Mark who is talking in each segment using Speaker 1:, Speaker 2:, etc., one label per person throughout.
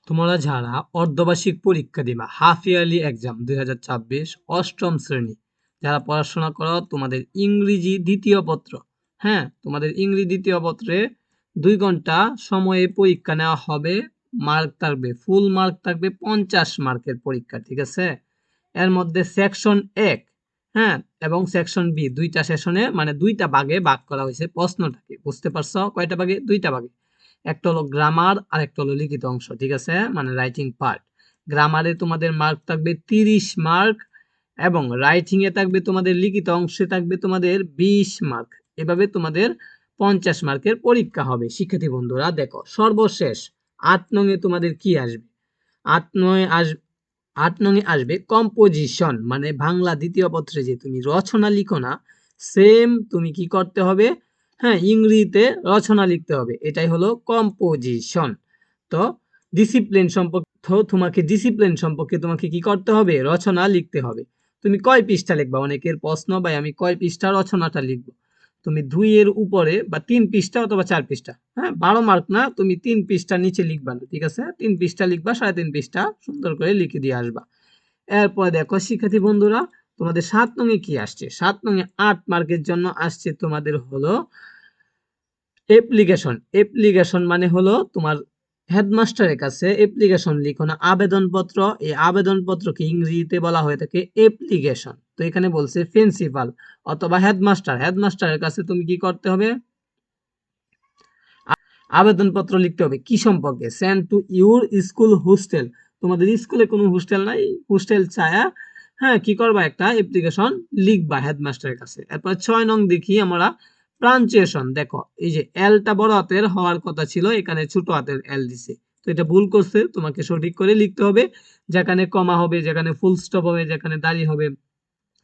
Speaker 1: তোমরা যারা অর্ধবার্ষিক পরীক্ষা দিবা হাফ ইয়ারলি এক্সাম 2026 অষ্টম শ্রেণী যারা পড়াশোনা করো তোমাদের ইংরেজি দ্বিতীয় পত্র, হ্যাঁ তোমাদের ইংরেজি দ্বিতীয় পত্রে 2 ঘন্টা সময়ে পরীক্ষা নেওয়া হবে। মার্ক থাকবে, ফুল মার্ক থাকবে 50 মার্কের পরীক্ষা, ঠিক আছে। এর মধ্যে সেকশন 1, হ্যাঁ, এবং সেকশন বি, দুইটা সেশনে মানে দুইটা ভাগে ভাগ করা হয়েছে প্রশ্নটাকে, বুঝতে পারছো? কয়টা ভাগে? দুইটা ভাগে। একটা হলো গ্রামার আর একটা হলো লিখিত অংশ, ঠিক আছে, মানে রাইটিং পার্ট। গ্রামারে তোমাদের মার্ক থাকবে 30 মার্ক এবং রাইটিং এ থাকবে তোমাদের, লিখিত অংশে থাকবে তোমাদের 20 মার্ক। এভাবে তোমাদের 50 মার্কের পরীক্ষা হবে। শিক্ষার্থী বন্ধুরা দেখো, সর্বশেষ 8 নং এ তোমাদের কি আসবে? 8 নং এ 8 নং এ আসবে কম্পোজিশন, মানে বাংলা দ্বিতীয় পত্রে যে তুমি রচনা লিখো না, সেম তুমি কি করতে হবে, হ্যাঁ ইংরেজিতে রচনা লিখতে হবে, এটাই হলো কম্পোজিশন। তো ডিসিপ্লিন সম্পর্কে তোমাকে কি করতে হবে? রচনা লিখতে হবে। তুমি কয় পৃষ্ঠা লিখবা? অনেকের প্রশ্ন, ভাই আমি কয় পৃষ্ঠা রচনাটা লিখবো? তুমি 2 এর উপরে বা 3 পৃষ্ঠা অথবা 4 পৃষ্ঠা, হ্যাঁ 12 মার্ক না, তুমি 3 পৃষ্ঠার নিচে লিখবা না, ঠিক আছে, 3 পৃষ্ঠা লিখবা, 3.5 পৃষ্ঠা সুন্দর করে লিখে দিয়ে আসবা। এরপরে দেখো শিক্ষার্থী বন্ধুরা, তোমাদের 7 নং এ কি আসছে? 7 নং এ 8 মার্কের জন্য আসছে তোমাদের হলো অ্যাপ্লিকেশন। অ্যাপ্লিকেশন মানে হলো তোমার হেডমাস্টারের কাছে অ্যাপ্লিকেশন লিখো না, আবেদনপত্র। এই আবেদনপত্রকে ইংরেজিতে বলা হয়ে থাকে অ্যাপ্লিকেশন। তো এখানে বলছে প্রিন্সিপাল অথবা হেডমাস্টারের কাছে তুমি কি করতে হবে? আবেদনপত্র লিখতে হবে। কি সম্পর্কে? Send to your school hostel. তোমাদের স্কুলে কোনো হোস্টেল নাই, হোস্টেল ছায়া, হ্যাঁ কি করবা? একটা অ্যাপ্লিকেশন লিখবা হেডমাস্টারের কাছে। এরপর 6 নং দেখি আমরা, ট্রান্সলেশন। দেখো এই যে এলটা বড় হাতের হওয়ার কথা ছিল, এখানে ছোট হাতের এল দিছে, তো এটা ভুল করছে, তোমাকে সঠিক করে লিখতে হবে। যেখানে কমা হবে, যেখানে ফুল স্টপ হবে, যেখানে দাড়ি হবে,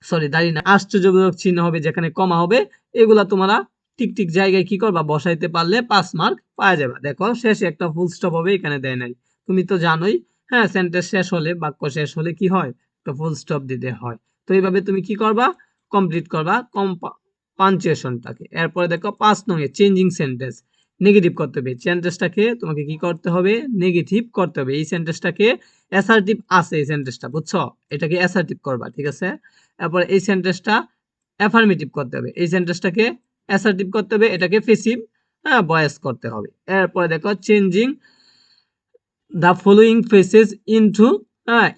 Speaker 1: সরি দাড়ি না, আশ্চর্যবোধক চিহ্ন হবে, যেখানে কমা হবে, এগুলা তোমরা ঠিক ঠিক জায়গায় কি করবা? বসাইতে পারলে 5 মার্ক পাওয়া যাবে। দেখো শেষে একটা ফুল স্টপ হবে, এখানে দেয় নাই, তুমি তো জানোই, হ্যাঁ সেন্টেন্স শেষ হলে, বাক্য শেষ হলে কি হয়? একটা ফুল স্টপ দিতে হয়। তো এইভাবে তুমি কি করবা? কমপ্লিট করবা পাঞ্চুয়েশনটাকে। এরপরে দেখো 5 নং এ চেঞ্জিং সেন্টেন্স, নেগেটিভ করতে হবে সেন্টেন্সটাকে, তোমাকে কি করতে হবে? নেগেটিভ করতে হবে। এই সেন্টেন্সটাকে অ্যাসার্টিভ আছে, এই সেন্টেন্সটা বুঝছো, এটাকে অ্যাসার্টিভ করবা, ঠিক আছে। এরপর এই সেন্টেন্সটা অ্যাফার্মেটিভ করতে হবে, এই সেন্টেন্সটাকে অ্যাসার্টিভ করতে হবে, এটাকে পেসিভ, হ্যাঁ ভয়েস করতে হবে। এরপরে দেখো changing the following faces into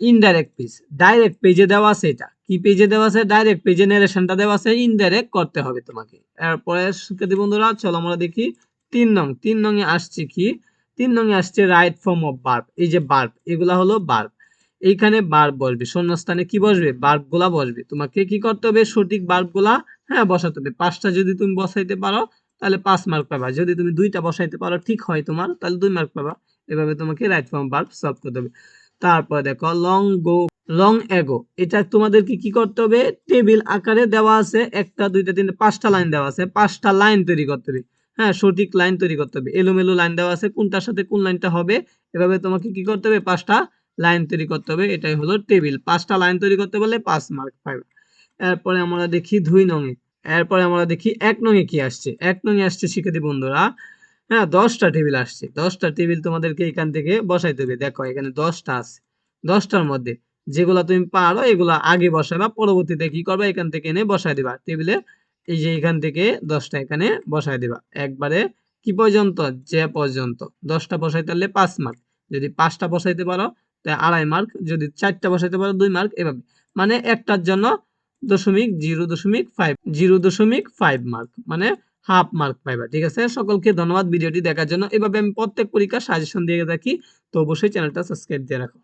Speaker 1: indirect page. Direct পেজে দেওয়া আছে, এটা কি পেজে দেওয়া আছে? ডাইরেক্ট পেজে নারেশনটা দেওয়া আছে, ইনডাইরেক্ট করতে হবে তোমাকে। এরপরে শিক্ষার্থী বন্ধুরা চলো আমরা দেখি 3 নং এ আসছে কি? 3 নং এ আসছে রাইট ফর্ম অফ ভার্ব। এই যে ভার্ব, এগুলা হলো ভার্ব, এইখানে ভার্ব বসবে, শূন্যস্থানে কি বসবে? ভার্ব গুলা বসবে। তোমাকে কি করতে হবে? সঠিক ভার্ব গুলা, হ্যাঁ বসাতে হবে। 5টা যদি তুমি বসাইতে পারো তাহলে 5 মার্ক পাবা, যদি তুমি 2টা বসাইতে পারো ঠিক হয় তোমার, তাহলে 2 মার্ক পাবা। এভাবে তোমাকে রাইট ফর্ম ভার্ব সলভ করতে হবে। তারপর দেখো লং এগো, এটা তোমাদেরকে কি করতে হবে? টেবিল আকারে দেওয়া আছে, 1টা 2টা 3টা 5টা লাইন দেওয়া আছে, 5টা লাইন তৈরি করতে হবে, হ্যাঁ সঠিক লাইন তৈরি করতে হবে। এলোমেলো লাইন দেওয়া আছে, কোনটার সাথে কোন লাইনটা হবে, এভাবে তোমাকে কি করতে হবে? 5টা লাইন তৈরি করতে হবে, এটাই হলো টেবিল। 5টা লাইন তৈরি করতে পারলে 5 মার্ক পাবে। এরপরে আমরা দেখি 2 নং এ, এরপরে আমরা দেখি 1 নং এ কি আসছে। 1 নং এ আসছে শিক্ষার্থী বন্ধুরা, হ্যাঁ 10টা টেবিল আসছে। 10টা টেবিল তোমাদেরকে এখান থেকে বসাইতে হবে। দেখো এখানে 10টা আছে, 10টার মধ্যে যেগুলা তুমি পারো এগুলা আগে বসাবা, পরবর্তীতে কি করবা? এখান থেকে এনে বসাই দিবা টেবিলে। এই যে এখান থেকে 10টা এখানে বসাই দিবা একবারে, কি পর্যন্ত? যে পর্যন্ত। 10টা বসাইতে পারলে 5 মার্ক, যদি 5টা বসাইতে পারো তাহলে 2.5 মার্ক, যদি 4টা বসাইতে পারো 2 মার্ক, এভাবে মানে একটার জন্য 0.5 মার্ক, মানে হাফ মার্ক পাইবা, ঠিক আছে। সকলকে ধন্যবাদ ভিডিওটি দেখার জন্য। এভাবে আমি প্রত্যেক পরীক্ষার সাজেশন দিয়ে থাকি, তো অবশ্যই চ্যানেলটা সাবস্ক্রাইব দিয়ে রাখো।